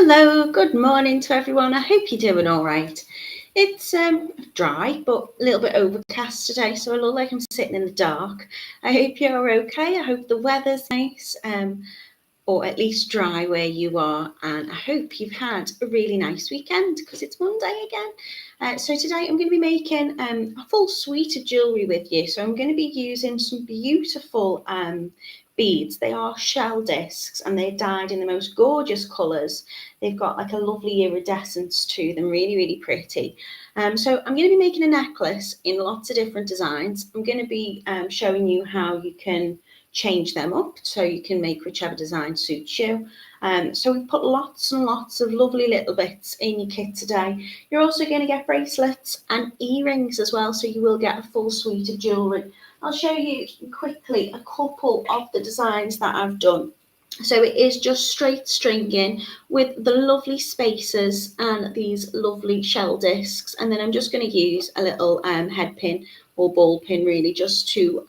Hello, good morning to everyone. I hope you're doing all right. It's dry, but a little bit overcast today, so I look like I'm sitting in the dark. I hope you're okay. I hope the weather's nice, or at least dry where you are, and I hope you've had a really nice weekend because it's Monday again. So today I'm going to be making a full suite of jewellery with you. So I'm going to be using some beautiful beads. They are shell discs and they're dyed in the most gorgeous colours. They've got like a lovely iridescence to them, really, really pretty. So I'm going to be making a necklace in lots of different designs. I'm going to be showing you how you can change them up so you can make whichever design suits you. So we've put lots and lots of lovely little bits in your kit today. You're also going to get bracelets and earrings as well, so you will get a full suite of jewellery. I'll show you quickly a couple of the designs that I've done. So it is just straight stringing with the lovely spaces and these lovely shell discs, and then I'm just going to use a little head pin or ball pin really just to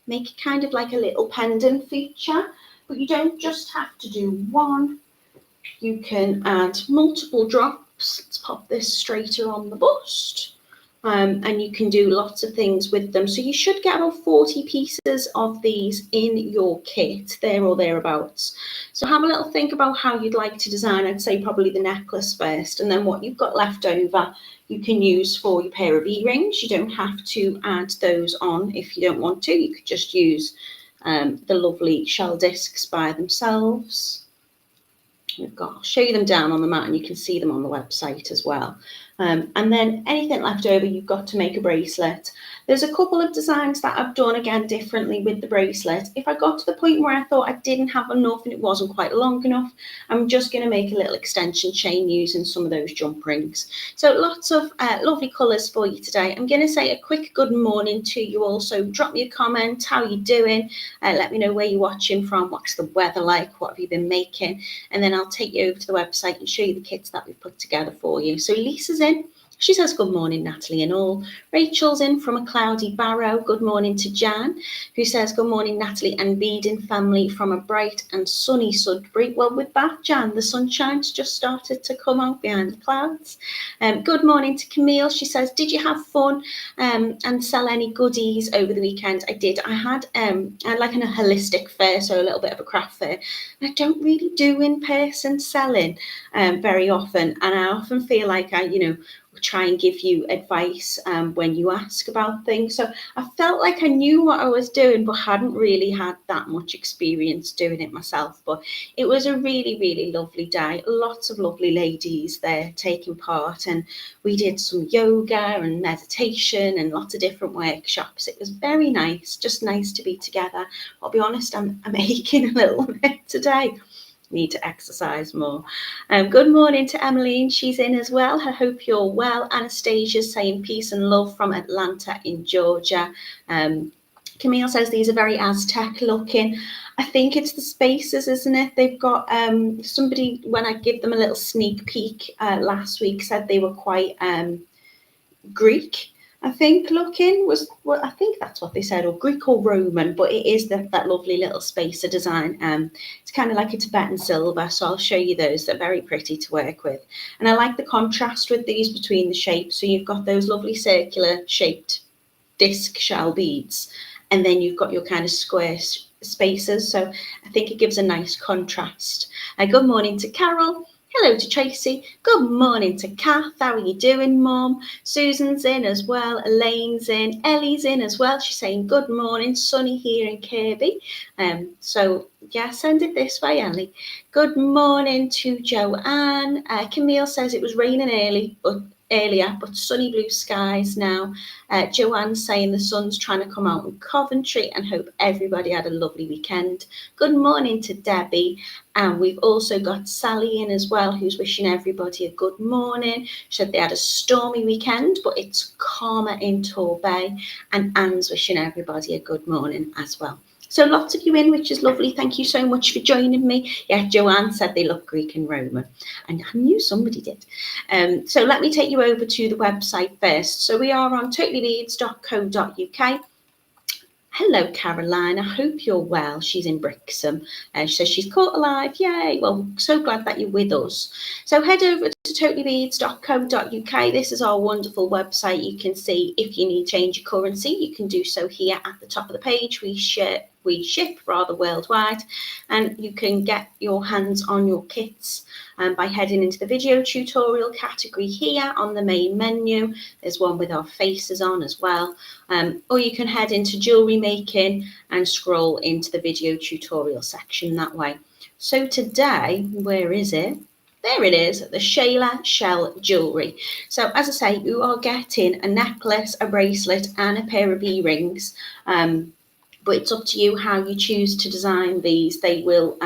make it kind of like a little pendant feature. But you don't just have to do one, you can add multiple drops. Let's pop this straighter on the bust. And you can do lots of things with them. So you should get about 40 pieces of these in your kit, there or thereabouts. So have a little think about how you'd like to design. I'd say probably the necklace first, and then what you've got left over you can use for your pair of earrings. You don't have to add those on if you don't want to. You could just use the lovely shell discs by themselves. I'll show you them down on the mat and you can see them on the website as well. And then anything left over, you've got to make a bracelet. There's a couple of designs that I've done again differently with the bracelet. If I got to the point where I thought I didn't have enough and it wasn't quite long enough, I'm just going to make a little extension chain using some of those jump rings. So lots of lovely colours for you today. I'm going to say a quick good morning to you all. So drop me a comment, how you doing? Let me know where you're watching from, what's the weather like, what have you been making? And then I'll take you over to the website and show you the kits that we've put together for you. So Lisa's in. She says, good morning, Natalie and all. Rachel's in from a cloudy Barrow. Good morning to Jan, who says, good morning, Natalie and Beading family from a bright and sunny Sudbury. Well, with that, Jan, the sunshine's just started to come out behind the clouds. Good morning to Camille. She says, did you have fun and sell any goodies over the weekend? I did. I had like a holistic fair, so a little bit of a craft fair. I don't really do in-person selling very often, and I often feel like I, try and give you advice when you ask about things. So I felt like I knew what I was doing, but hadn't really had that much experience doing it myself. But it was a really, really lovely day. Lots of lovely ladies there taking part, and we did some yoga and meditation and lots of different workshops. It was very nice, just nice to be together. I'll be honest, I'm aching a little bit today. Need to exercise more. Good morning to Emmeline. She's in as well. I hope you're well. Anastasia's saying peace and love from Atlanta in Georgia. Camille says these are very Aztec looking. I think it's the spaces, isn't it? They've got somebody, when I give them a little sneak peek last week, said they were quite Greek, I think, looking was what I think that's what they said, or Greek or Roman, but it is that lovely little spacer design. It's kind of like a Tibetan silver, so I'll show you those. They're very pretty to work with, and I like the contrast with these between the shapes. So you've got those lovely circular shaped disc shell beads, and then you've got your kind of square spacers. So I think it gives a nice contrast. Good morning to Carol. Hello to Tracy. Good morning to Kath. How are you doing, Mum? Susan's in as well. Elaine's in. Ellie's in as well. She's saying good morning. Sunny here in Kirby. So yeah, send it this way, Ellie. Good morning to Joanne. Camille says it was raining earlier, but sunny blue skies now. Joanne's saying the sun's trying to come out in Coventry and hope everybody had a lovely weekend. Good morning to Debbie. And we've also got Sally in as well, who's wishing everybody a good morning. She said they had a stormy weekend, but it's calmer in Torbay. And Anne's wishing everybody a good morning as well. So lots of you in, which is lovely. Thank you so much for joining me. Yeah, Joanne said they look Greek and Roman, and I knew somebody did. So let me take you over to the website first. So we are on totallybeads.co.uk. Hello, Caroline. I hope you're well. She's in Brixham. She says she's caught alive. Yay. Well, so glad that you're with us. So head over to totallybeads.co.uk. This is our wonderful website. You can see if you need to change your currency, you can do so here at the top of the page. We ship worldwide, and you can get your hands on your kits by heading into the video tutorial category here on the main menu. There's one with our faces on as well. Or you can head into jewellery making and scroll into the video tutorial section that way. So today, where is it? There it is, the Shayla Shell Jewellery. So as I say, you are getting a necklace, a bracelet and a pair of earrings. But it's up to you how you choose to design these. They will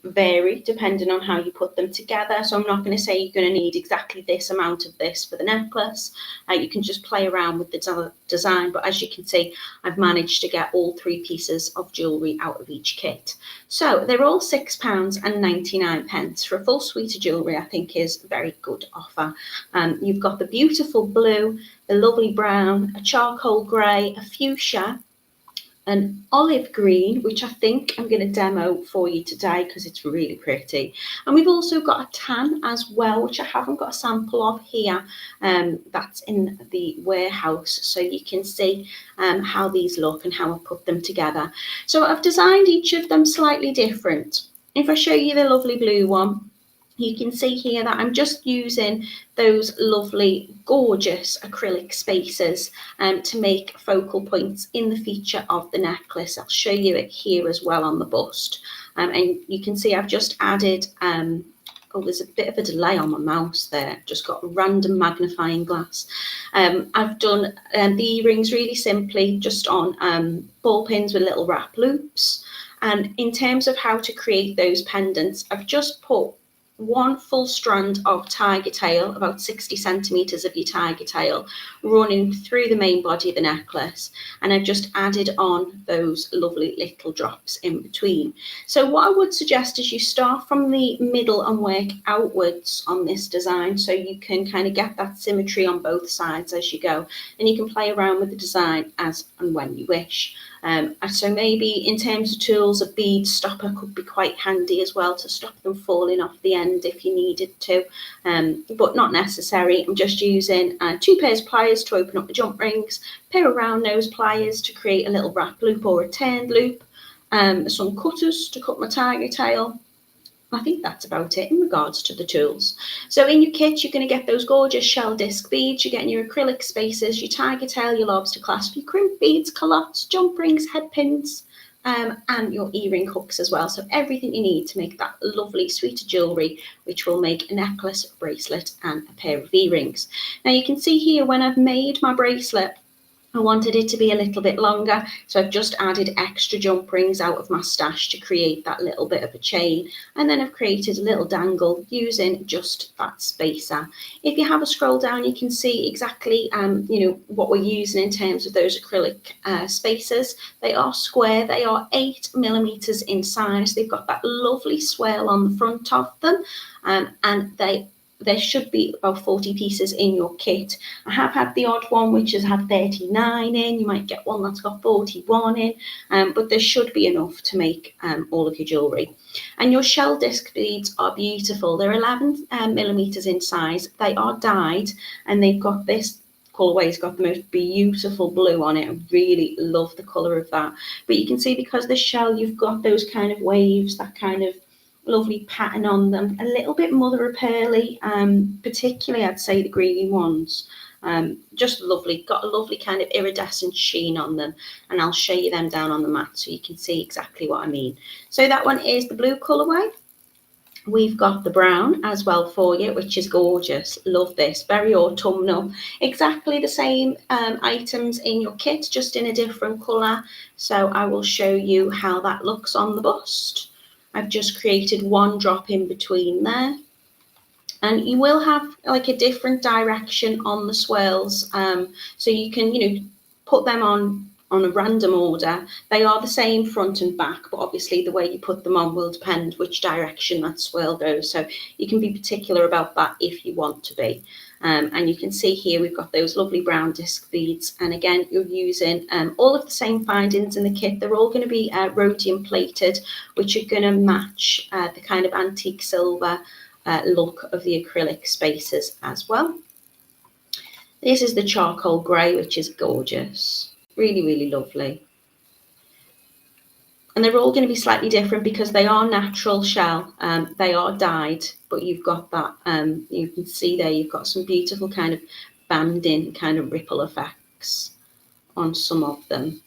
vary depending on how you put them together. So I'm not going to say you're going to need exactly this amount of this for the necklace. You can just play around with the design. But as you can see, I've managed to get all 3 pieces of jewellery out of each kit. So they're all £6.99 for a full suite of jewellery. I think is a very good offer. You've got the beautiful blue, the lovely brown, a charcoal grey, a fuchsia, an olive green, which I think I'm going to demo for you today because it's really pretty. And we've also got a tan as well, which I haven't got a sample of here. That's in the warehouse, so you can see how these look and how I put them together. So I've designed each of them slightly different. If I show you the lovely blue one, you can see here that I'm just using those lovely, gorgeous acrylic spaces to make focal points in the feature of the necklace. I'll show you it here as well on the bust. And you can see I've just added, there's a bit of a delay on my mouse there. Just got a random magnifying glass. I've done the earrings really simply, just on ball pins with little wrap loops. And in terms of how to create those pendants, I've just put one full strand of tiger tail, about 60 centimeters of your tiger tail, running through the main body of the necklace, and I've just added on those lovely little drops in between. So what I would suggest is you start from the middle and work outwards on this design, so you can kind of get that symmetry on both sides as you go, and you can play around with the design as and when you wish. So maybe in terms of tools, a bead stopper could be quite handy as well to stop them falling off the end if you needed to, but not necessary. I'm just using 2 pairs of pliers to open up the jump rings, a pair of round nose pliers to create a little wrap loop or a turned loop, some cutters to cut my tiger tail. I think that's about it in regards to the tools. So in your kit, you're going to get those gorgeous shell disc beads. You're getting your acrylic spaces, your tiger tail, your lobster clasp, your crimp beads, callottes, jump rings, head pins, and your earring hooks as well. So everything you need to make that lovely suite of jewellery, which will make a necklace, a bracelet, and a pair of earrings. Now you can see here when I've made my bracelet, I wanted it to be a little bit longer, so I've just added extra jump rings out of my stash to create that little bit of a chain, and then I've created a little dangle using just that spacer. If you have a scroll down, you can see exactly what we're using in terms of those acrylic spacers. They are square, they are 8mm in size. They've got that lovely swirl on the front of them, and there should be about 40 pieces in your kit. I have had the odd one which has had 39 in. You might get one that's got 41 in, but there should be enough to make all of your jewellery. And your shell disc beads are beautiful. They're 11mm in size. They are dyed, and they've got this colourway's got the most beautiful blue on it. I really love the colour of that. But you can see because the shell, you've got those kind of waves, that kind of lovely pattern on them, a little bit mother of pearly, particularly I'd say the green ones, just lovely, got a lovely kind of iridescent sheen on them, and I'll show you them down on the mat so you can see exactly what I mean. So that one is the blue colourway. We've got the brown as well for you, which is gorgeous. Love this, very autumnal. Exactly the same items in your kit, just in a different colour. So I will show you how that looks on the bust. I've just created one drop in between there, and you will have like a different direction on the swirls, so you can put them on a random order. They are the same front and back, but obviously the way you put them on will depend which direction that swirl goes, so you can be particular about that if you want to be. And you can see here we've got those lovely brown disc beads, and again you're using all of the same findings in the kit. They're all going to be rhodium plated, which are going to match the kind of antique silver look of the acrylic spaces as well. This is the charcoal grey, which is gorgeous, really, really lovely. And they're all going to be slightly different because they are natural shell. They are dyed, but you've got that, you can see there, you've got some beautiful kind of banding kind of ripple effects on some of them.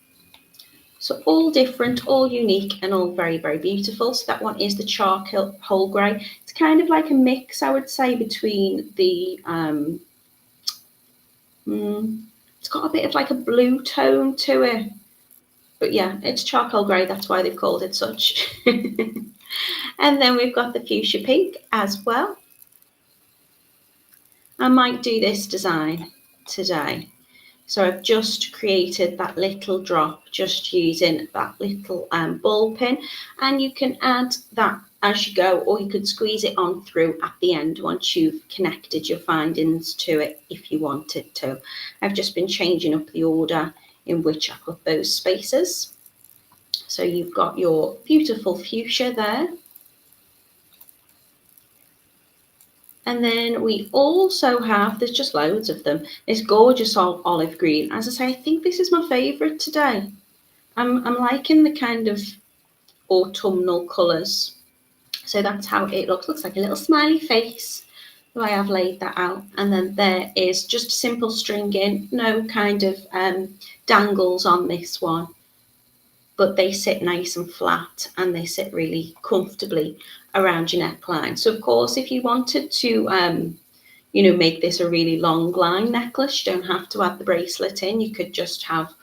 So all different, all unique, and all very, very beautiful. So that one is the charcoal grey. It's kind of like a mix, I would say, between the, it's got a bit of like a blue tone to it. But yeah, it's charcoal grey, that's why they've called it such. And then we've got the fuchsia pink as well. I might do this design today. So I've just created that little drop just using that little ball pin, and you can add that as you go, or you could squeeze it on through at the end once you've connected your findings to it if you wanted to. I've just been changing up the order in which I put those spaces. So you've got your beautiful fuchsia there. And then we also have, there's just loads of them, this gorgeous olive green. As I say, I think this is my favourite today. I'm liking the kind of autumnal colours. So that's how it looks. Looks like a little smiley face, the way I've laid that out. And then there is just simple stringing, no kind of dangles on this one. But they sit nice and flat, and they sit really comfortably around your neckline. So of course, if you wanted to, you know, make this a really long line necklace, you don't have to add the bracelet in. You could just have,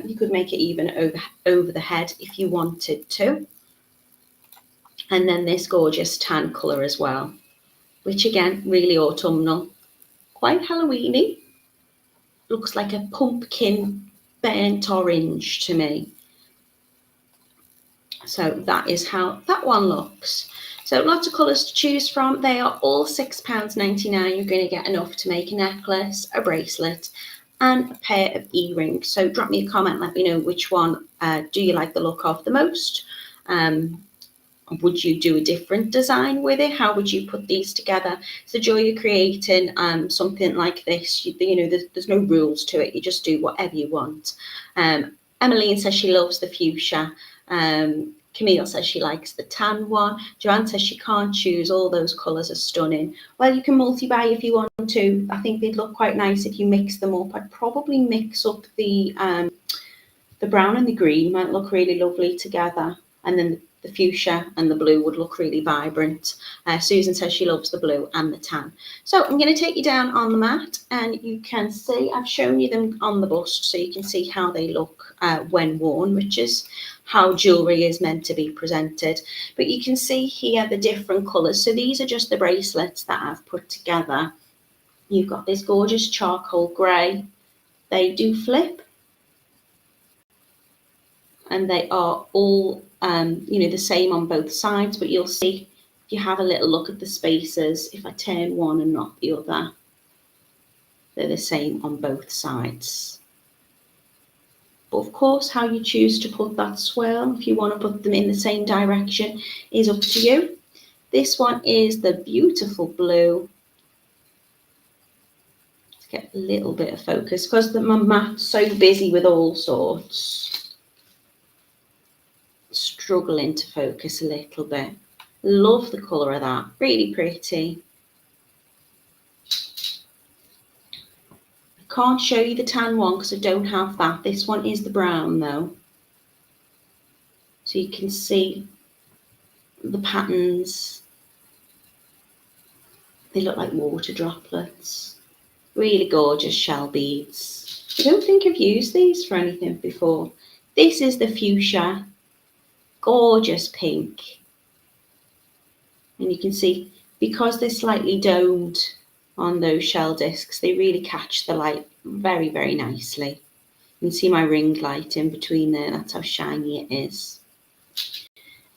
you could make it even over the head if you wanted to. And then this gorgeous tan colour as well, which again, really autumnal, quite Halloweeny. Looks like a pumpkin burnt orange to me. So that is how that one looks. So lots of colours to choose from. They are all £6.99. You're going to get enough to make a necklace, a bracelet, and a pair of earrings. So drop me a comment, let me know which one do you like the look of the most. Would you do a different design with it? How would you put these together? It's the joy of creating something like this. You know, there's no rules to it. You just do whatever you want. Emmeline says she loves the fuchsia. Camille says she likes the tan one. Joanne says she can't choose. All those colours are stunning. Well, you can multi-buy if you want to. I think they'd look quite nice if you mix them up. I'd probably mix up the brown and the green. Might look really lovely together. And then the fuchsia and the blue would look really vibrant. Susan says she loves the blue and the tan. So I'm going to take you down on the mat, and you can see, I've shown you them on the bust, so you can see how they look when worn, which is how jewellery is meant to be presented. But you can see here the different colours. So these are just the bracelets that I've put together. You've got this gorgeous charcoal grey. They do flip, and they are all you know, the same on both sides, but you'll see if you have a little look at the spaces, if I turn one and not the other, they're the same on both sides. But of course, how you choose to put that swirl, if you want to put them in the same direction, is up to you. This one is the beautiful blue. Let's get a little bit of focus because my mat's so busy with all sorts. Struggling to focus a little bit. Love the colour of that, really pretty. I can't show you the tan one because I don't have that. This one is the brown though, so you can see the patterns. They look like water droplets. Really gorgeous shell beads. I don't think I've used these for anything before. This is the fuchsia. Gorgeous pink, and you can see because they're slightly domed on those shell discs, they really catch the light very, very nicely. You can see my ring light in between there, that's how shiny it is.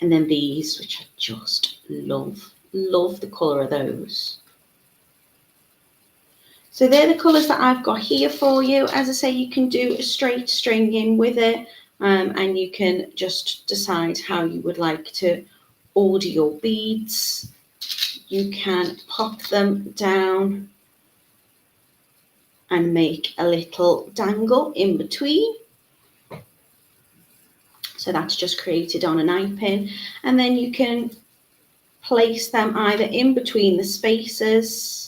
And then these, which I just love the colour of those. So they're the colours that I've got here for you. As I say, you can do a straight stringing with it, and you can just decide how you would like to order your beads. You can pop them down and make a little dangle in between. So that's just created on an eye pin, and then you can place them either in between the spaces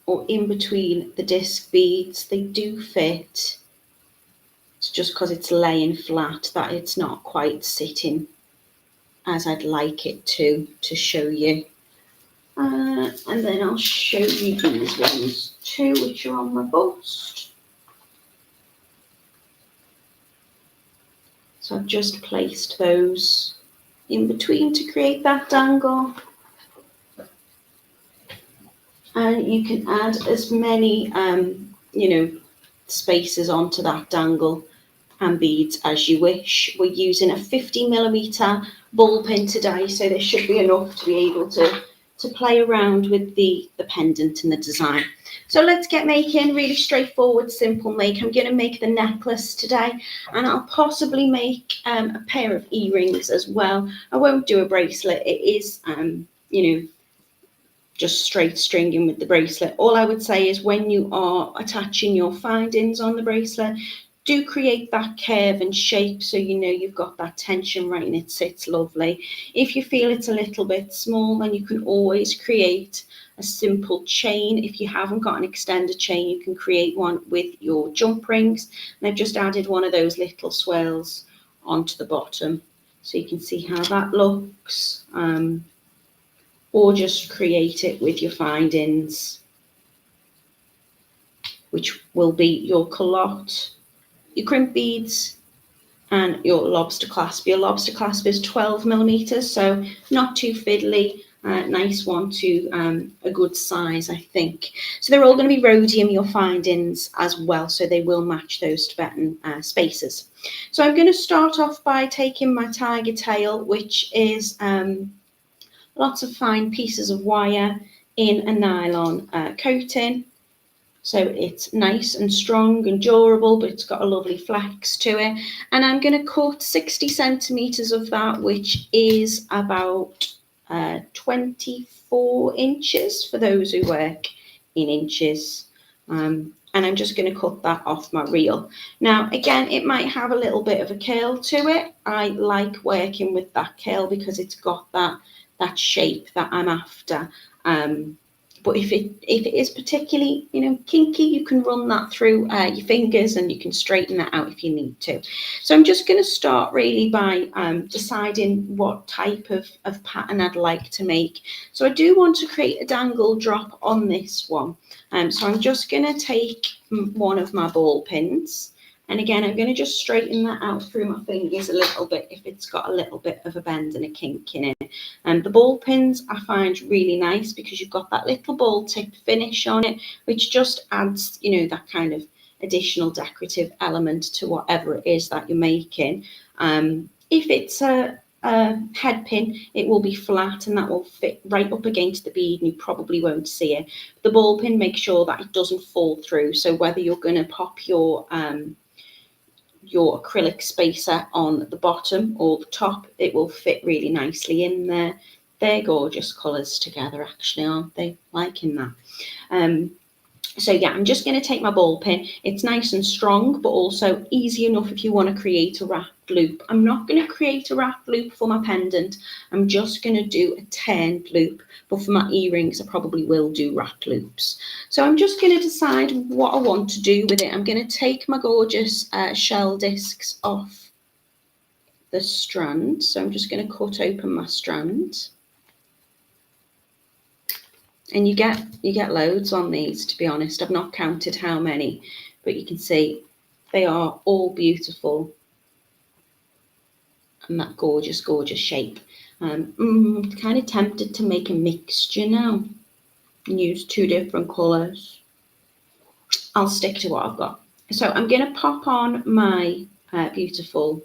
or in between the disc beads. They do fit. It's just because it's laying flat that it's not quite sitting as I'd like it to show you. And then I'll show you these ones too, which are on my bust. So I've just placed those in between to create that dangle. And you can add as many, spaces onto that dangle and beads as you wish. We're using a 50mm ball pin today, so there should be enough to be able to play around with the pendant and the design. So let's get making. Really straightforward, simple make. I'm going to make the necklace today, and I'll possibly make a pair of earrings as well. I won't do a bracelet. It is, just straight stringing with the bracelet. All I would say is when you are attaching your findings on the bracelet, do create that curve and shape so you know you've got that tension right and it sits lovely. If you feel it's a little bit small, then you can always create a simple chain. If you haven't got an extended chain, you can create one with your jump rings. And I've just added one of those little swirls onto the bottom so you can see how that looks. Or just create it with your findings, which will be your Callottes, your crimp beads, and your lobster clasp. Your lobster clasp is 12mm, so not too fiddly. Nice one to a good size, I think. So they're all going to be rhodium, your findings as well, so they will match those Tibetan spaces. So I'm going to start off by taking my Tigertail, which is lots of fine pieces of wire in a nylon coating. So it's nice and strong and durable, but it's got a lovely flex to it. And I'm going to cut 60cm of that, which is about 24 inches for those who work in inches. And I'm just going to cut that off my reel. Now, again, it might have a little bit of a curl to it. I like working with that curl because it's got that shape that I'm after. But if it is particularly, kinky, you can run that through your fingers and you can straighten that out if you need to. So I'm just going to start really by deciding what type of pattern I'd like to make. So I do want to create a dangle drop on this one. So I'm just going to take one of my ball pins. And again, I'm going to just straighten that out through my fingers a little bit if it's got a little bit of a bend and a kink in it. And the ball pins I find really nice because you've got that little ball tip finish on it, which just adds, that kind of additional decorative element to whatever it is that you're making. If it's a head pin, it will be flat and that will fit right up against the bead and you probably won't see it. The ball pin, make sure that it doesn't fall through. So whether you're going to pop your acrylic spacer on the bottom or the top, it will fit really nicely in there. They're gorgeous colours together, actually, aren't they? Liking that. So yeah, I'm just going to take my ball pin. It's nice and strong, but also easy enough if you want to create a wrapped loop. I'm not going to create a wrapped loop for my pendant. I'm just going to do a turned loop, but for my earrings, I probably will do wrapped loops. So I'm just going to decide what I want to do with it. I'm going to take my gorgeous shell discs off the strand. So I'm just going to cut open my strand. And you get loads on these, to be honest. I've not counted how many, but you can see they are all beautiful and that gorgeous, gorgeous shape. I'm kind of tempted to make a mixture now and use two different colours. I'll stick to what I've got. So I'm going to pop on my beautiful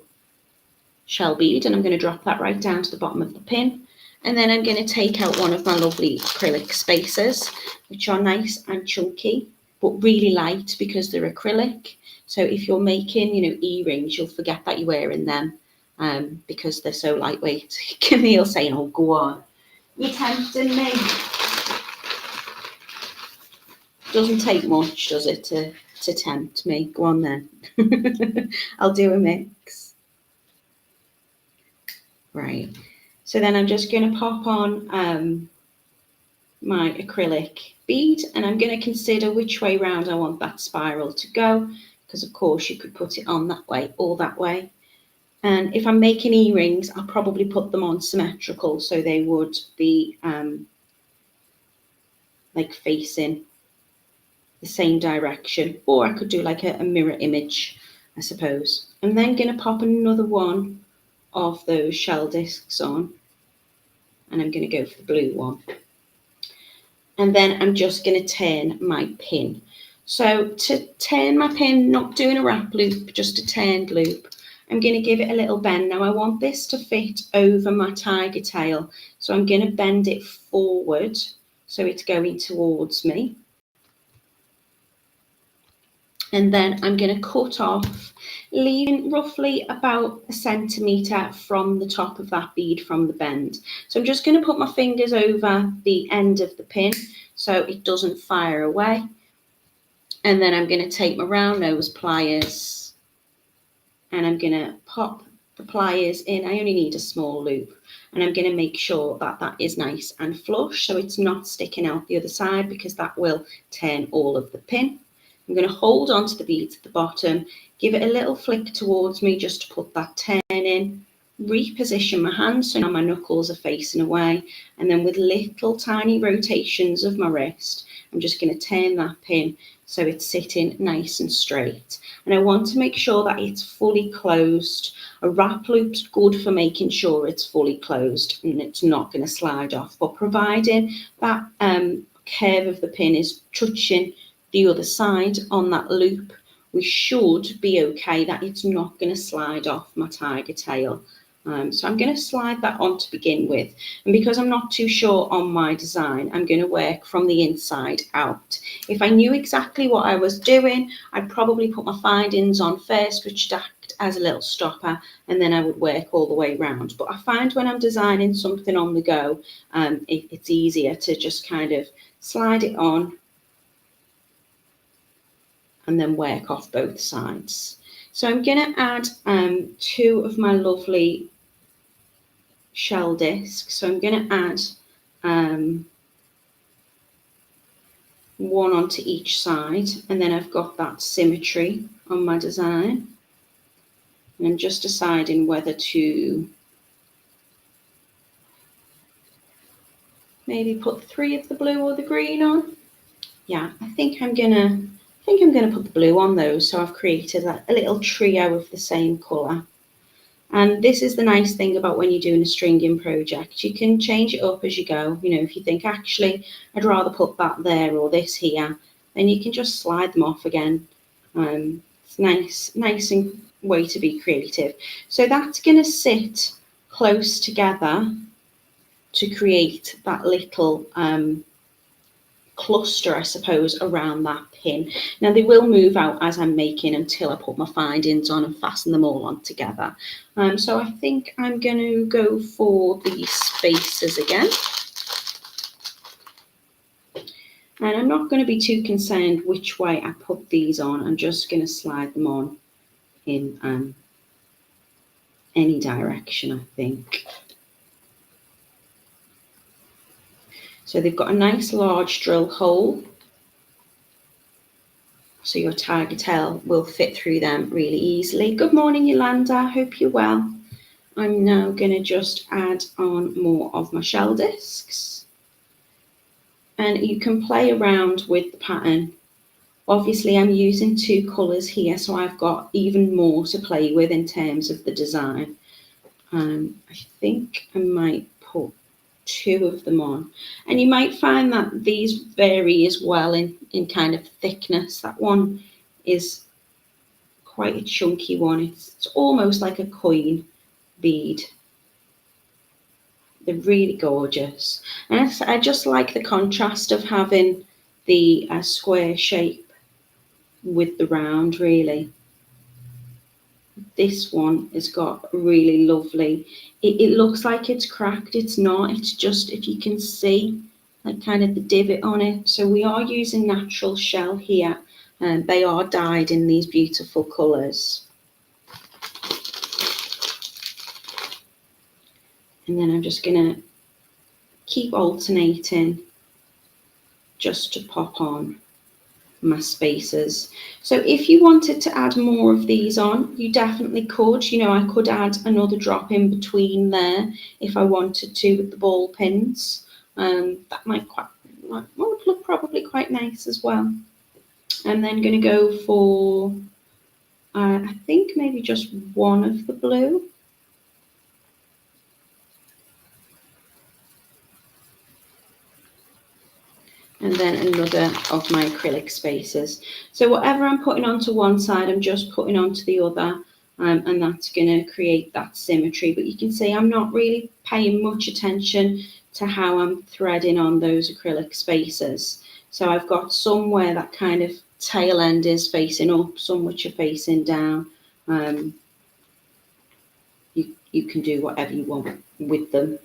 shell bead and I'm going to drop that right down to the bottom of the pin. And then I'm going to take out one of my lovely acrylic spacers, which are nice and chunky, but really light because they're acrylic. So if you're making, earrings, you'll forget that you're wearing them because they're so lightweight. Camille saying, oh, go on. You're tempting me. Doesn't take much, does it, to tempt me? Go on then. I'll do a mix. Right. So then I'm just going to pop on my acrylic bead, and I'm going to consider which way round I want that spiral to go, because of course you could put it on that way or that way. And if I'm making earrings, I'll probably put them on symmetrical, so they would be like facing the same direction, or I could do like a mirror image, I suppose. I'm then going to pop another one of those shell discs on, and I'm going to go for the blue one. And then I'm just going to turn my pin. So to turn my pin, not doing a wrap loop, just a turned loop, I'm going to give it a little bend. Now I want this to fit over my tiger tail, so I'm going to bend it forward so it's going towards me. And then I'm going to cut off, leaving roughly about 1 centimetre from the top of that bead from the bend. So I'm just going to put my fingers over the end of the pin so it doesn't fire away. And then I'm going to take my round nose pliers and I'm going to pop the pliers in. I only need a small loop, and I'm going to make sure that that is nice and flush so it's not sticking out the other side, because that will turn all of the pin. I'm going to hold on to the beads at the bottom, give it a little flick towards me just to put that turn in, reposition my hands so now my knuckles are facing away, and then with little tiny rotations of my wrist, I'm just going to turn that pin so it's sitting nice and straight. And I want to make sure that it's fully closed. A wrap loop's good for making sure it's fully closed and it's not going to slide off, but providing that curve of the pin is touching the other side on that loop, we should be okay that it's not going to slide off my tiger tail. So I'm going to slide that on to begin with, and because I'm not too sure on my design, I'm going to work from the inside out. If I knew exactly what I was doing, I'd probably put my findings on first, which would act as a little stopper, and then I would work all the way around. But I find when I'm designing something on the go, it's easier to just kind of slide it on and then work off both sides. So I'm going to add 2 of my lovely shell discs. So I'm going to add 1 onto each side, and then I've got that symmetry on my design. And I'm just deciding whether to maybe put 3 of the blue or the green on. Yeah, I think I'm gonna put the blue on those, so I've created a little trio of the same colour. And this is the nice thing about when you're doing a stringing project. You can change it up as you go. If you think, actually, I'd rather put that there or this here, then you can just slide them off again. It's nice and way to be creative. So that's going to sit close together to create that little cluster, I suppose, around that pin. Now they will move out as I'm making until I put my findings on and fasten them all on together. So I think I'm going to go for the spacers again. And I'm not going to be too concerned which way I put these on. I'm just going to slide them on in any direction, I think. So they've got a nice large drill hole, so your tiger tail will fit through them really easily. Good morning, Yolanda. Hope you're well. I'm now going to just add on more of my shell discs. And you can play around with the pattern. Obviously, I'm using 2 colours here, so I've got even more to play with in terms of the design. I think I might put 2 of them on, and you might find that these vary as well in kind of thickness. That one is quite a chunky one. It's almost like a coin bead, They're really gorgeous. And I just like the contrast of having the square shape with the round, really. This one has got really lovely, it looks like it's cracked, it's not, it's just, if you can see, like kind of the divot on it. So we are using natural shell here, and they are dyed in these beautiful colours. And then I'm just going to keep alternating just to pop on my spaces. So if you wanted to add more of these on, you definitely could. You know, I could add another drop in between there if I wanted to with the ball pins. That might would look probably quite nice as well. I'm then going to go for I think maybe just one of the blue. And then another of my acrylic spaces. So whatever I'm putting onto one side, I'm just putting onto the other, and that's going to create that symmetry. But you can see I'm not really paying much attention to how I'm threading on those acrylic spaces. So I've got some where that kind of tail end is facing up, some which are facing down. You can do whatever you want with them.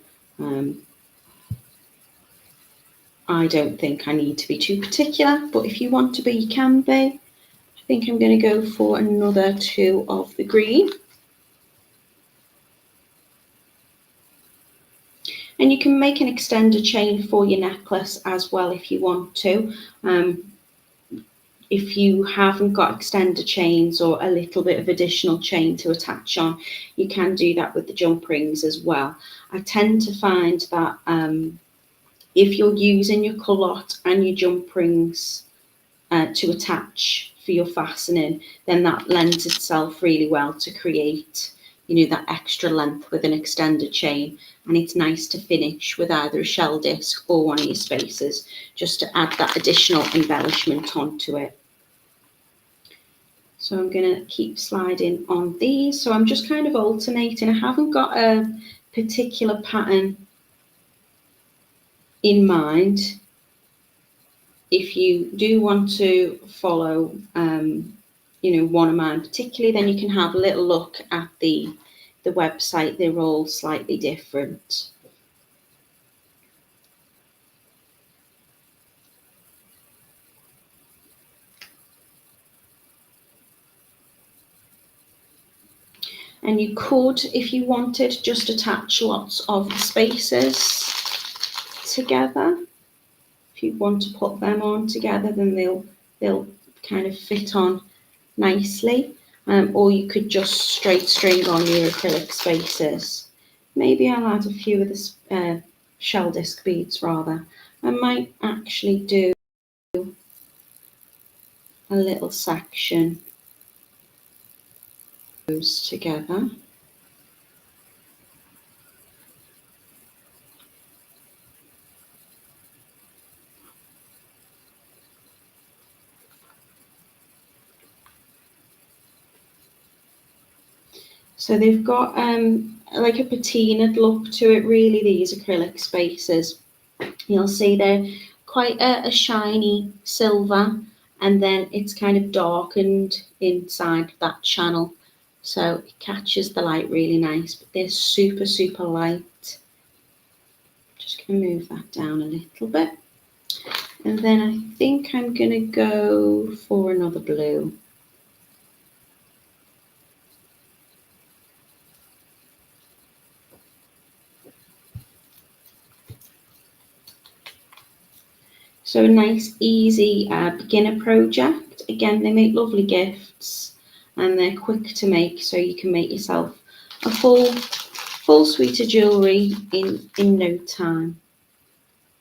I don't think I need to be too particular, but if you want to be, you can be. I think I'm going to go for another 2 of the green. And you can make an extender chain for your necklace as well if you want to. If you haven't got extender chains or a little bit of additional chain to attach on, you can do that with the jump rings as well. I tend to find that if you're using your callotte and your jump rings to attach for your fastening, then that lends itself really well to create, you know, that extra length with an extender chain. And it's nice to finish with either a shell disc or one of your spaces, just to add that additional embellishment onto it. So I'm going to keep sliding on these. So I'm just kind of alternating. I haven't got a particular pattern in mind. If you do want to follow, you know, one of mine particularly, then you can have a little look at the website. They're all slightly different. And you could, if you wanted, just attach lots of spaces together. If you want to put them on together, then they'll kind of fit on nicely. Or you could just straight string on your acrylic spaces. Maybe I'll add a few of the shell disc beads rather. I might actually do a little section of those together. So they've got like a patinaed look to it, really, these acrylic spaces. You'll see they're quite a shiny silver, and then it's kind of darkened inside that channel. So it catches the light really nice, but they're super, super light. Just going to move that down a little bit. And then I think I'm going to go for another blue. So a nice, easy beginner project. Again, they make lovely gifts and they're quick to make, so you can make yourself a full suite of jewellery in no time.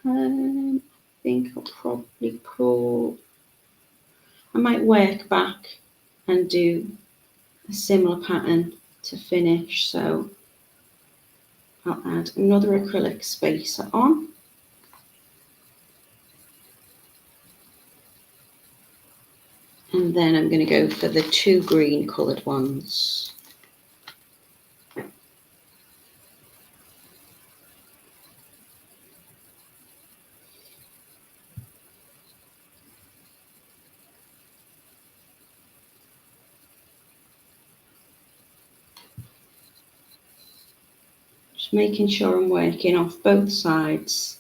I think I'll probably I might work back and do a similar pattern to finish. So I'll add another acrylic spacer on. And then I'm going to go for the 2 green coloured ones. Just making sure I'm working off both sides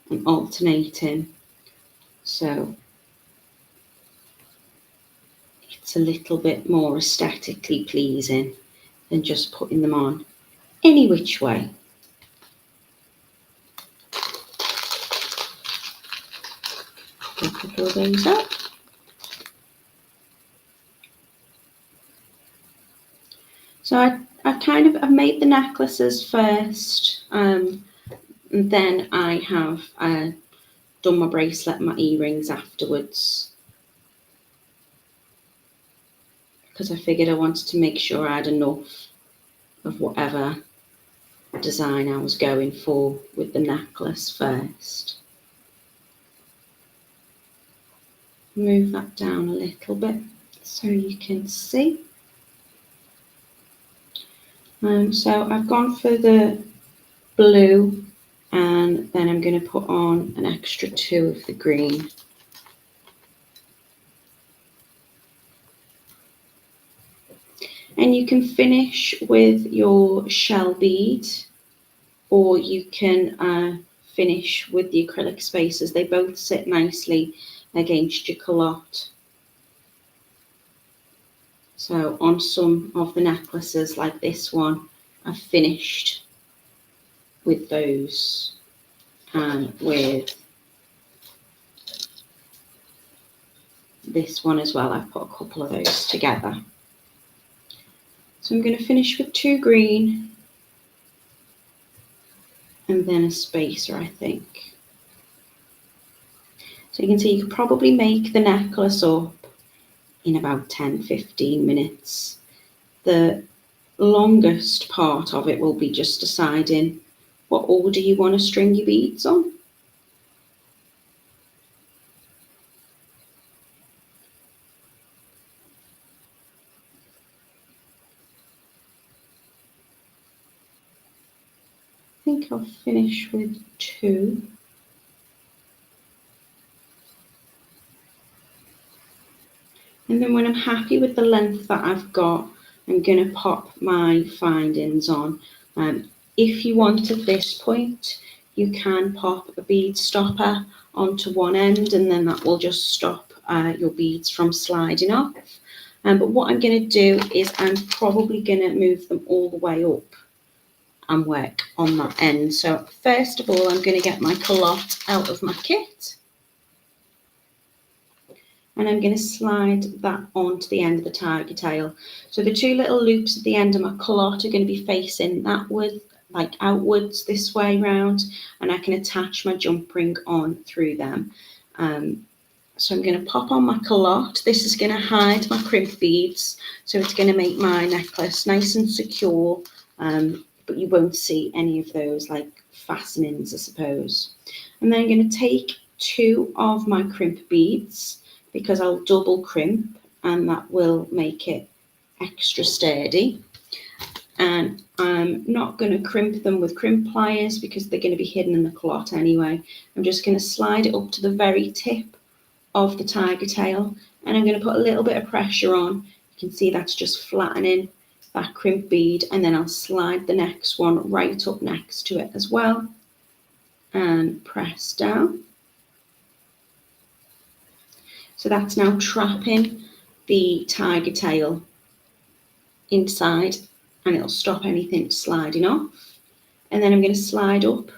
and alternating, so it's a little bit more aesthetically pleasing than just putting them on any which way. A couple of those up. So I've made the necklaces first, and then I have done my bracelet and my earrings afterwards, because I figured I wanted to make sure I had enough of whatever design I was going for with the necklace first. Move that down a little bit so you can see. So I've gone for the blue, and then I'm going to put on an extra 2 of the green. And you can finish with your shell bead, or you can finish with the acrylic spaces. They both sit nicely against your calotte. So on some of the necklaces like this one, I've finished with those, and with this one as well, I've put a couple of those together. So I'm going to finish with 2 green and then a spacer, I think. So you can see you could probably make the necklace up in about 10-15 minutes. The longest part of it will be just deciding what order you want to string your beads on. I think I'll finish with 2. And then when I'm happy with the length that I've got, I'm going to pop my findings on. If you want at this point, you can pop a bead stopper onto one end, and then that will just stop your beads from sliding off. But what I'm going to do is I'm probably going to move them all the way up and work on that end. So first of all, I'm going to get my callotte out of my kit, and I'm going to slide that onto the end of the tiger tail. So the 2 little loops at the end of my callotte are going to be facing outwards this way round, and I can attach my jump ring on through them. So I'm going to pop on my callotte. This is going to hide my crimp beads, so it's going to make my necklace nice and secure, but you won't see any of those like fastenings, I suppose. And then I'm going to take 2 of my crimp beads, because I'll double crimp and that will make it extra sturdy. And I'm not going to crimp them with crimp pliers because they're going to be hidden in the callotte anyway. I'm just going to slide it up to the very tip of the tiger tail, and I'm going to put a little bit of pressure on. You can see that's just flattening that crimp bead, and then I'll slide the next one right up next to it as well and press down. So that's now trapping the tiger tail inside, and it'll stop anything sliding off. And then I'm going to slide up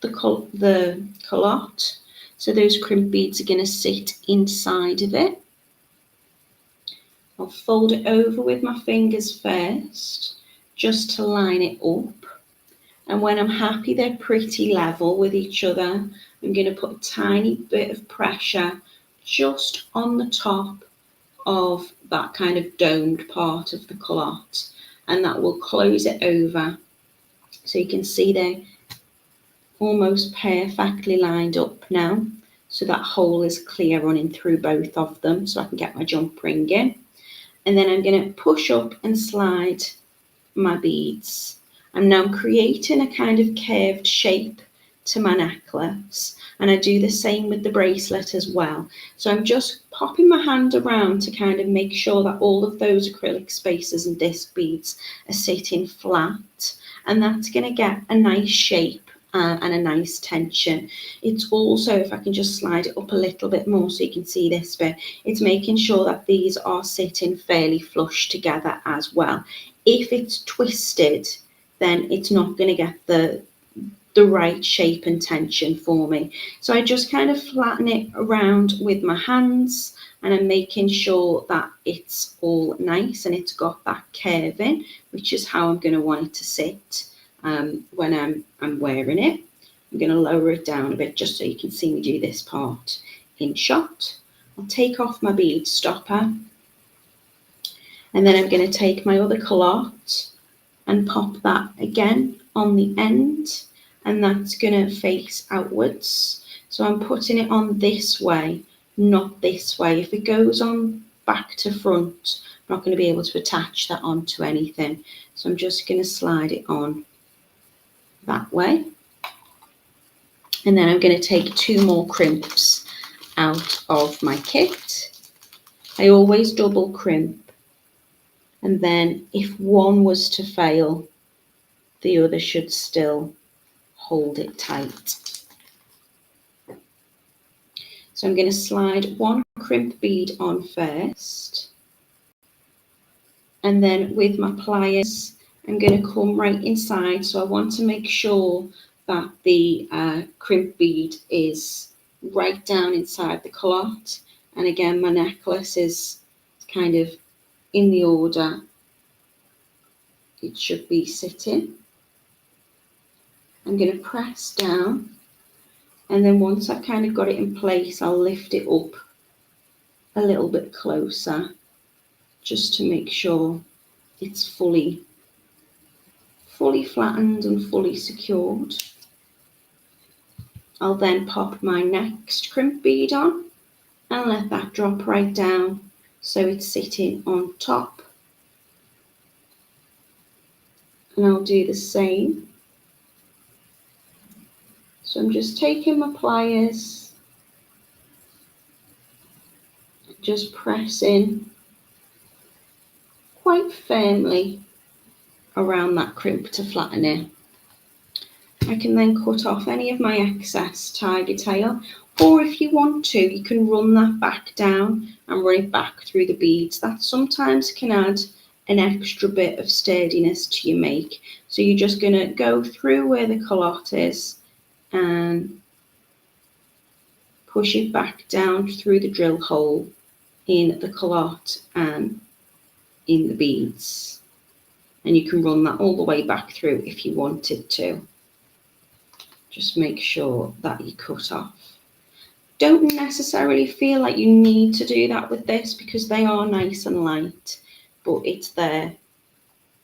the callotte, so those crimp beads are going to sit inside of it. I'll fold it over with my fingers first, just to line it up. And when I'm happy they're pretty level with each other, I'm going to put a tiny bit of pressure just on the top of that kind of domed part of the callotte, and that will close it over. So you can see they're almost perfectly lined up now. So that hole is clear running through both of them, so I can get my jump ring in. And then I'm going to push up and slide my beads. I'm now creating a kind of curved shape to my necklace, and I do the same with the bracelet as well. So I'm just popping my hand around to kind of make sure that all of those acrylic spaces and disc beads are sitting flat, and that's going to get a nice shape and a nice tension. It's also, if I can just slide it up a little bit more so you can see this bit, it's making sure that these are sitting fairly flush together as well. If it's twisted, then it's not going to get the right shape and tension for me. So I just kind of flatten it around with my hands, and I'm making sure that it's all nice and it's got that curving, which is how I'm going to want it to sit when I'm wearing it. I'm going to lower it down a bit just so you can see me do this part in shot. I'll take off my bead stopper, and then I'm going to take my other callotte and pop that again on the end, and that's going to face outwards. So I'm putting it on this way, not this way. If it goes on back to front, I'm not going to be able to attach that onto anything. So I'm just going to slide it on that way. And then I'm going to take 2 more crimps out of my kit. I always double crimp, and then if one was to fail, the other should still hold it tight. So I'm going to slide 1 crimp bead on first, and then with my pliers I'm going to come right inside. So I want to make sure that the crimp bead is right down inside the callotte, and again my necklace is kind of in the order it should be sitting. I'm going to press down, and then once I've kind of got it in place, I'll lift it up a little bit closer just to make sure it's fully flattened and fully secured. I'll then pop my next crimp bead on and let that drop right down so it's sitting on top. And I'll do the same. So I'm just taking my pliers, just pressing quite firmly around that crimp to flatten it. I can then cut off any of my excess tiger tail, or if you want to, you can run that back down and run it back through the beads. That sometimes can add an extra bit of sturdiness to your make. So you're just going to go through where the callotte is and push it back down through the drill hole in the callotte and in the beads. And you can run that all the way back through if you wanted to. Just make sure that you cut off. Don't necessarily feel like you need to do that with this because they are nice and light, but it's there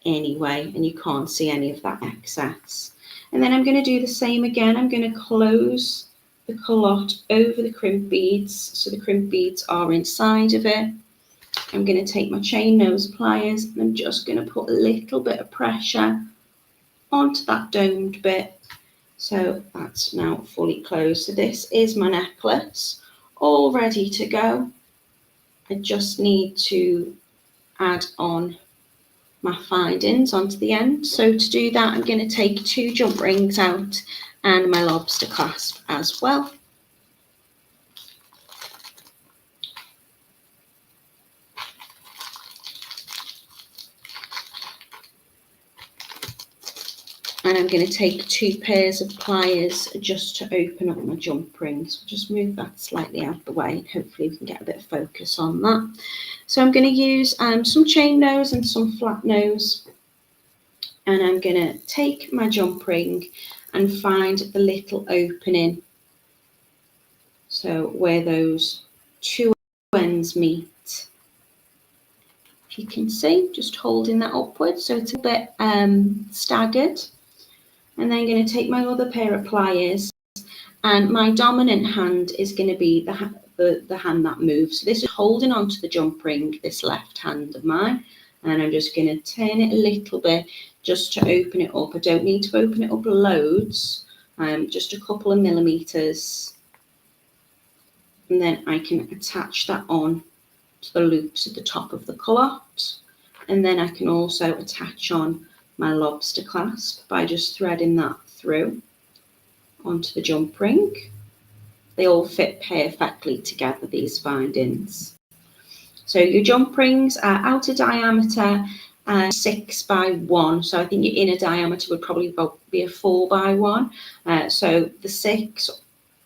anyway and you can't see any of that excess. And then I'm going to do the same again. I'm going to close the callotte over the crimp beads so the crimp beads are inside of it. I'm going to take my chain nose pliers and I'm just going to put a little bit of pressure onto that domed bit. So that's now fully closed. So this is my necklace, all ready to go. I just need to add on my findings onto the end. So to do that, I'm going to take 2 jump rings out and my lobster clasp as well. And I'm going to take 2 pairs of pliers just to open up my jump rings. So just move that slightly out of the way and hopefully we can get a bit of focus on that. So I'm going to use some chain nose and some flat nose. And I'm going to take my jump ring and find the little opening. So where those 2 ends meet. If you can see, just holding that upwards so it's a bit staggered. And then I'm going to take my other pair of pliers, and my dominant hand is going to be the hand that moves. So this is holding onto the jump ring, this left hand of mine, and I'm just going to turn it a little bit just to open it up. I don't need to open it up loads, just a couple of millimeters, and then I can attach that on to the loops at the top of the callotte, and then I can also attach on my lobster clasp by just threading that through onto the jump ring. They all fit perfectly together, these bindings. So your jump rings are outer diameter 6 by 1. So I think your inner diameter would probably be a 4 by 1. So the 6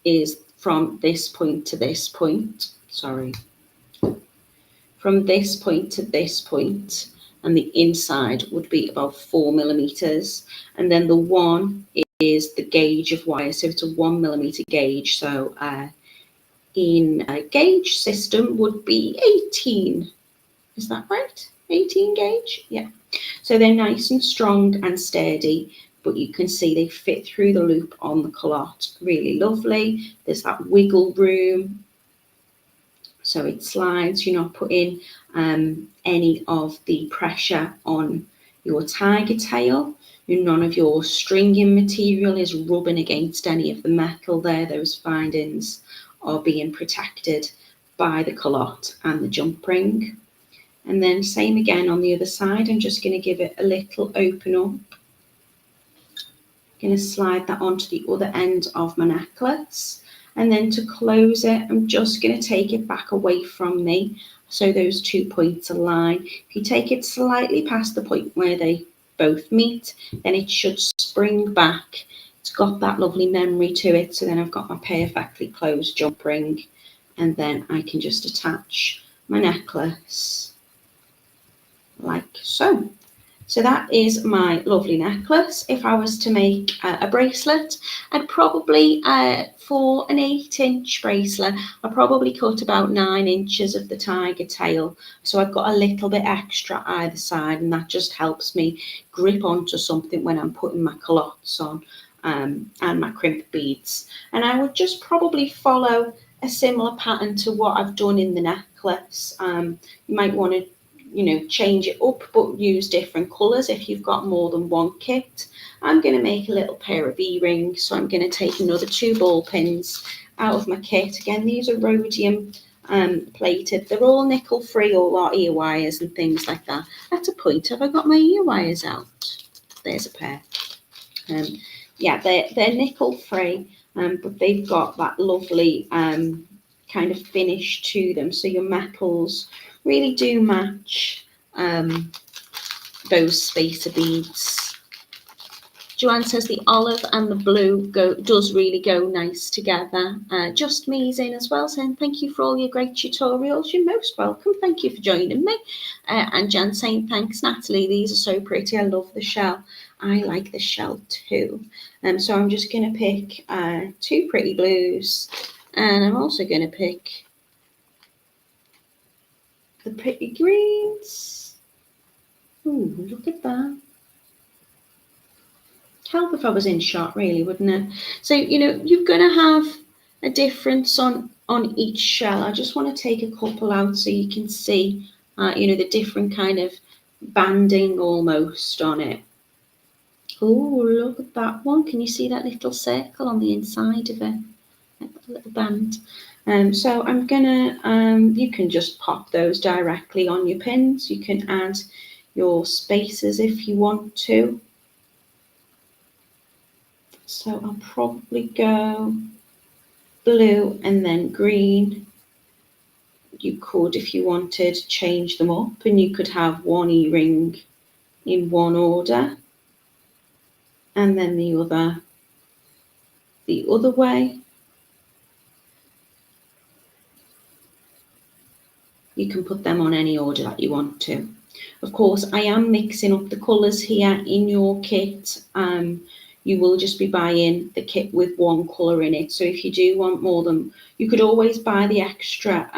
is from this point to this point. Sorry. From this point to this point, and the inside would be about 4 millimeters. And then the 1 is the gauge of wire, so it's a 1 millimeter gauge. So in a gauge system would be 18. Is that right? 18 gauge? Yeah. So they're nice and strong and sturdy, but you can see they fit through the loop on the calotte. Really lovely. There's that wiggle room. So it slides, you're not putting any of the pressure on your tiger tail. None of your stringing material is rubbing against any of the metal there. Those bindings are being protected by the calotte and the jump ring. And then same again on the other side. I'm just going to give it a little open up. I'm going to slide that onto the other end of my necklace. And then to close it, I'm just going to take it back away from me, so those 2 points align. If you take it slightly past the point where they both meet, then it should spring back. It's got that lovely memory to it. So then I've got my perfectly closed jump ring, and then I can just attach my necklace like so. So that is my lovely necklace. If I was to make a bracelet, I'd probably, for an 8-inch bracelet, I'd probably cut about 9 inches of the tiger tail. So I've got a little bit extra either side, and that just helps me grip onto something when I'm putting my callottes on and my crimp beads. And I would just probably follow a similar pattern to what I've done in the necklace. You might want to change it up, but use different colours if you've got more than one kit. I'm going to make a little pair of earrings, so I'm going to take another 2 ball pins out of my kit. Again, these are rhodium plated. They're all nickel free, all our ear wires and things like that. At a point, have I got my ear wires out? There's a pair. Yeah, they're nickel free, but they've got that lovely kind of finish to them. So your metals really do match those spacer beads. Joanne says the olive and the blue does really go nice together. Just Me's in as well, saying thank you for all your great tutorials. You're most welcome. Thank you for joining me. And Jan saying thanks, Natalie. These are so pretty. I love the shell. I like the shell too. So I'm just going to pick 2 pretty blues, and I'm also going to pick the pretty greens. Ooh, look at that. Help if I was in shot, really, wouldn't it? So, you're going to have a difference on each shell. I just want to take a couple out so you can see, the different kind of banding almost on it. Oh, look at that one. Can you see that little circle on the inside of it? Like a little band. So I'm gonna, you can just pop those directly on your pins. You can add your spacers if you want to. So I'll probably go blue and then green. You could, if you wanted, change them up, and you could have one earring in one order and then the other way. You can put them on any order that you want to. Of course, I am mixing up the colours here in your kit. You will just be buying the kit with one colour in it. So if you do want more than, you could always buy the extra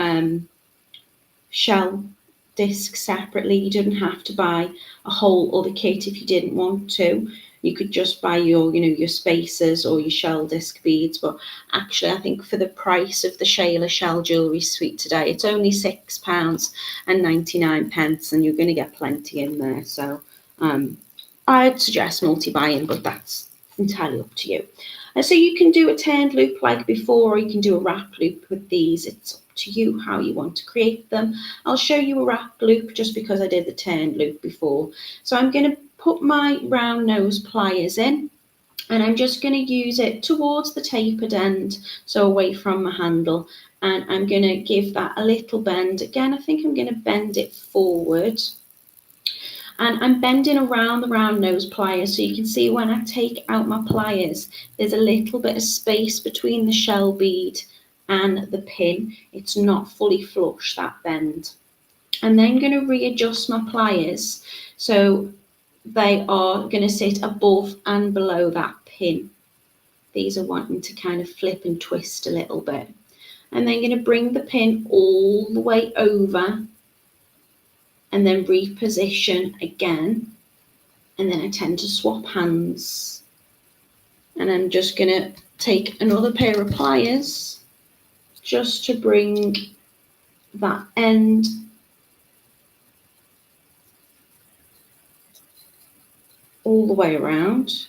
shell disc separately. You didn't have to buy a whole other kit if you didn't want to. You could just buy your, your spacers or your shell disc beads. But actually, I think for the price of the Shayla shell jewellery suite today, it's only £6.99, and you're going to get plenty in there. So I'd suggest multi-buying, but that's entirely up to you. And so you can do a turned loop like before, or you can do a wrap loop with these. It's up to you how you want to create them. I'll show you a wrap loop just because I did the turned loop before. So I'm going to put my round nose pliers in, and I'm just going to use it towards the tapered end, so away from my handle, and I'm going to give that a little bend. Again, I think I'm going to bend it forward, and I'm bending around the round nose pliers, so you can see when I take out my pliers, there's a little bit of space between the shell bead and the pin. It's not fully flush, that bend. I'm then going to readjust my pliers so they are going to sit above and below that pin. These are wanting to kind of flip and twist a little bit. I'm then going to bring the pin all the way over and then reposition again. And then I tend to swap hands. And I'm just going to take another pair of pliers just to bring that end all the way around.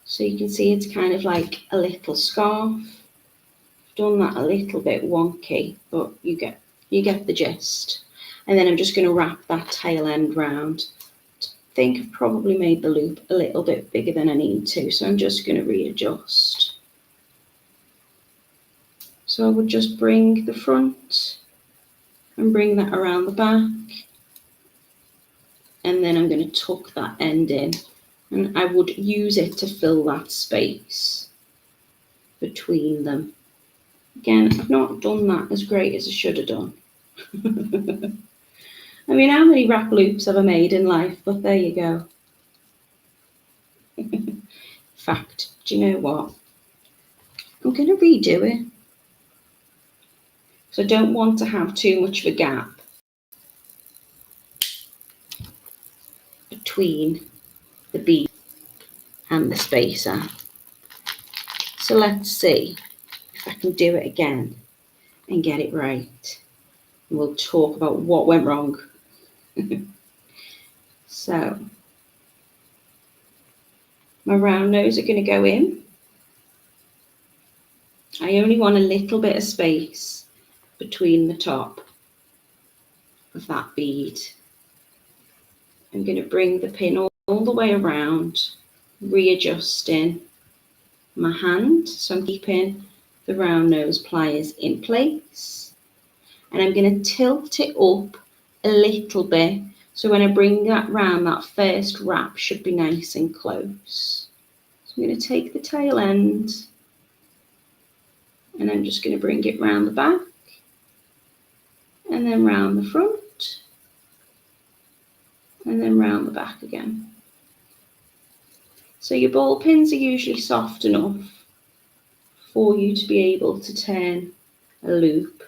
So you can see it's kind of like a little scarf. I've done that a little bit wonky, but you get the gist. And then I'm just going to wrap that tail end round. I think I've probably made the loop a little bit bigger than I need to, so I'm just going to readjust. So I would just bring the front and bring that around the back, and then I'm going to tuck that end in, and I would use it to fill that space between them. Again, I've not done that as great as I should have done. I mean, how many wrap loops have I made in life? But there you go. In fact, do you know what? I'm going to redo it. So I don't want to have too much of a gap between the bead and the spacer. So let's see if I can do it again and get it right. And we'll talk about what went wrong. So my round nose are going to go in. I only want a little bit of space between the top of that bead. I'm going to bring the pin all the way around, readjusting my hand. So I'm keeping the round nose pliers in place. And I'm going to tilt it up a little bit. So when I bring that round, that first wrap should be nice and close. So I'm going to take the tail end and I'm just going to bring it round the back and then round the front and then round the back again. So your ball pins are usually soft enough for you to be able to turn a loop.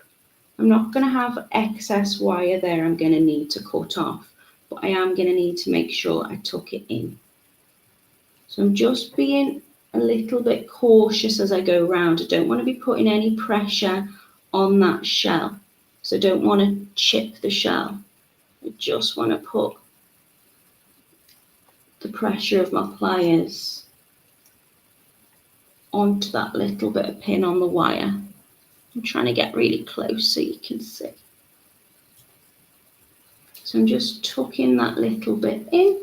I'm not going to have excess wire there I'm going to need to cut off, but I am going to need to make sure I tuck it in. So I'm just being a little bit cautious as I go round. I don't want to be putting any pressure on that shell. So I don't want to chip the shell. I just want to put the pressure of my pliers onto that little bit of pin on the wire. I'm trying to get really close so you can see. So I'm just tucking that little bit in.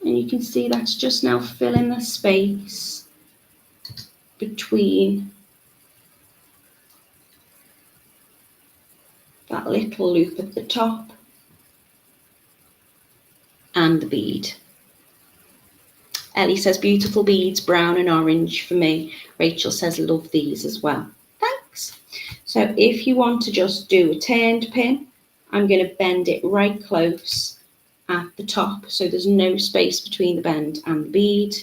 And you can see that's just now filling the space between that little loop at the top and the bead. Ellie says, beautiful beads, brown and orange for me. Rachel says, love these as well. Thanks. So if you want to just do a turned pin, I'm going to bend it right close at the top so there's no space between the bend and the bead.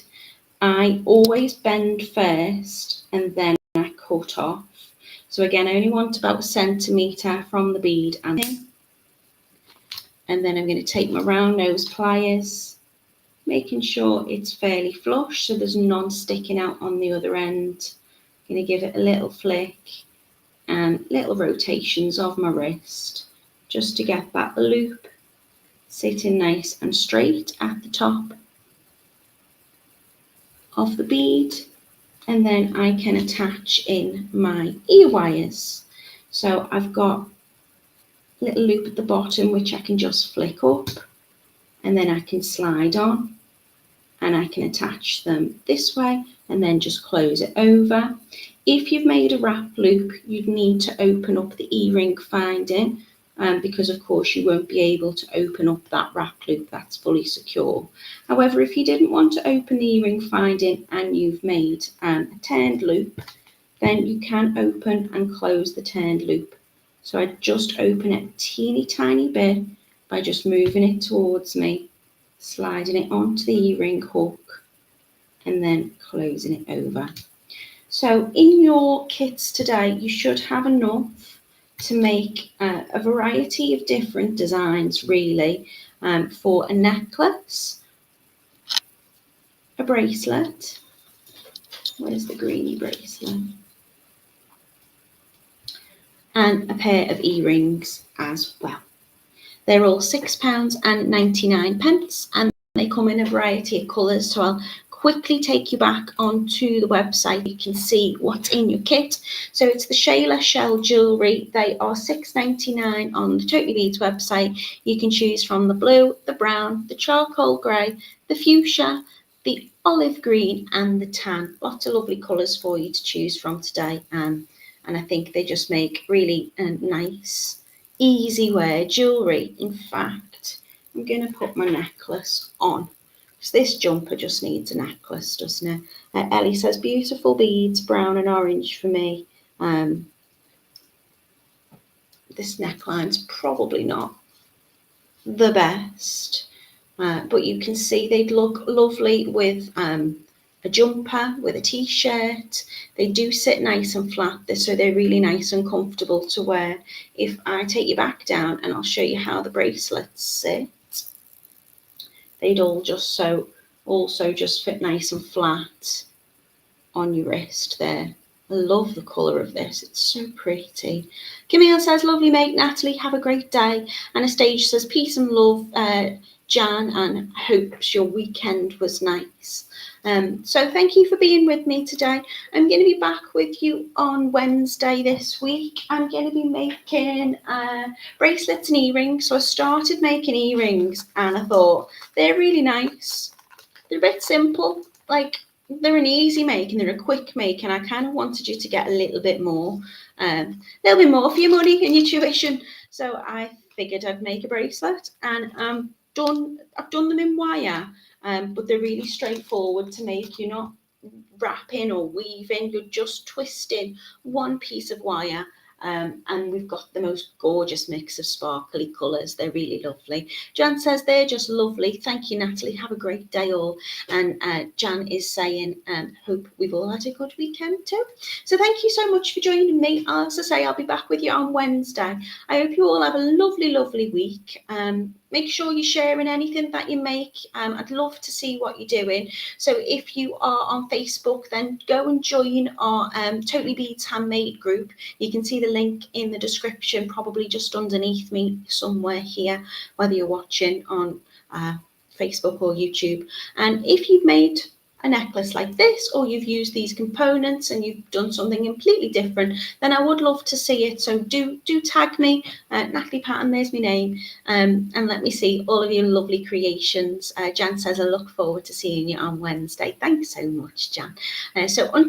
I always bend first and then I cut off. So again, I only want about 1 centimetre from the bead and pin. And then I'm going to take my round nose pliers, making sure it's fairly flush so there's none sticking out on the other end. I'm going to give it a little flick and little rotations of my wrist just to get that loop sitting nice and straight at the top of the bead, and then I can attach in my ear wires. So I've got a little loop at the bottom which I can just flick up, and then I can slide on, and I can attach them this way and then just close it over. If you've made a wrap loop, you'd need to open up the e-ring finding, because of course you won't be able to open up that wrap loop that's fully secure. However, if you didn't want to open the e-ring finding and you've made a turned loop, then you can open and close the turned loop. So I just open it a teeny tiny bit by just moving it towards me, sliding it onto the e-ring hook, and then closing it over. So in your kits today, you should have enough to make a variety of different designs, really, for a necklace, a bracelet. Where's the greeny bracelet? And a pair of earrings as well. They're all £6.99, and they come in a variety of colours. So I'll quickly take you back onto the website. You can see what's in your kit. So it's the Shayla Shell Jewellery. They are £6.99 on the Totally Beads website. You can choose from the blue, the brown, the charcoal grey, the fuchsia, the olive green, and the tan. Lots of lovely colours for you to choose from today. And I think they just make really nice, easy wear jewellery. In fact, I'm going to put my necklace on, because this jumper just needs a necklace, doesn't it? Ellie says, beautiful beads, brown and orange for me. This neckline's probably not the best, but you can see they'd look lovely with a jumper, with a t-shirt. They do sit nice and flat, so they're really nice and comfortable to wear. If I take you back down and I'll show you how the bracelets sit, they'd all just also just fit nice and flat on your wrist there. I love the colour of this, it's so pretty. Camille says, lovely mate, Natalie, have a great day. Anastasia says, peace and love, Jan, and hopes your weekend was nice. So thank you for being with me today. I'm going to be back with you on Wednesday this week. I'm going to be making bracelets and earrings. So I started making earrings and I thought they're really nice. They're a bit simple, like they're an easy make and they're a quick make, and I kind of wanted you to get a little bit more for your money and your tuition. So I figured I'd make a bracelet, and I've done them in wire, but they're really straightforward to make. You're not wrapping or weaving, you're just twisting one piece of wire. And we've got the most gorgeous mix of sparkly colours. They're really lovely. Jan says they're just lovely. Thank you, Natalie. Have a great day all. And Jan is saying, hope we've all had a good weekend too. So thank you so much for joining me. As I say, I'll be back with you on Wednesday. I hope you all have a lovely, lovely week. Make sure you're sharing anything that you make. I'd love to see what you're doing. So if you are on Facebook, then go and join our Totally Beads Handmade group. You can see the link in the description, probably just underneath me somewhere here, whether you're watching on Facebook or YouTube. And if you've made a necklace like this, or you've used these components and you've done something completely different, then I would love to see it. So do tag me, Natalie Patton, there's my name, and let me see all of your lovely creations. Jan says, I look forward to seeing you on Wednesday. Thanks so much, Jan. So until